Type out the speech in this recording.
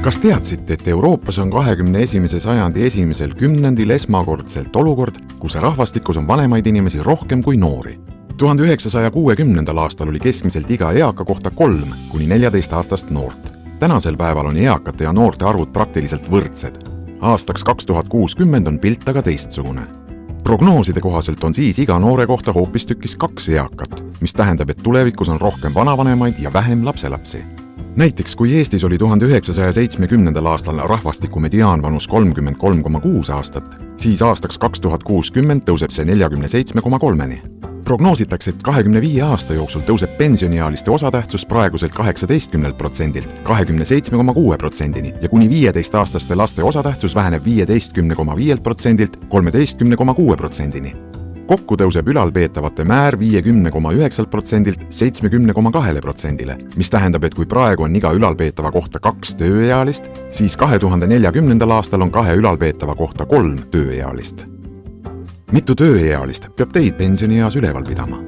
Kas teadsite, et Euroopas on 21. sajandi esimesel kümnendil esmakordselt olukord, kus rahvastikus on vanemaid inimesi rohkem kui noori? 1960. aastal oli keskmiselt iga eaka kohta 3–14 noort. Tänasel päeval on eakate ja noorte arvud praktiliselt võrdsed. Aastaks 2060 on pilt aga teistsugune. Prognooside kohaselt on siis iga noore kohta hoopistükkis 2 eakat, mis tähendab, et tulevikus on rohkem vanavanemaid ja vähem lapselapsi. Näiteks kui Eestis oli 1970. aastal rahvastiku mediaanvanus 33,6 aastat, siis aastaks 2060 tõuseb see 47,3-ni. Prognoositakse, et 25 aasta jooksul tõuseb pensioniealiste osatähtsus praeguselt 18%-lt 27,6%-ni ja kuni 15-aastaste laste osatähtsus väheneb 15,5%-lt 13,6%-ni. Kokku tõuseb ülalpeetavate määr 50,9%-lt 70,2%-le, mis tähendab, et kui praegu on iga ülalpeetava kohta 2 tööealist, siis 2040. aastal on 2 ülalpeetava kohta 3 tööealist. Mitu tööealist peab teid pensionieas üleval pidama?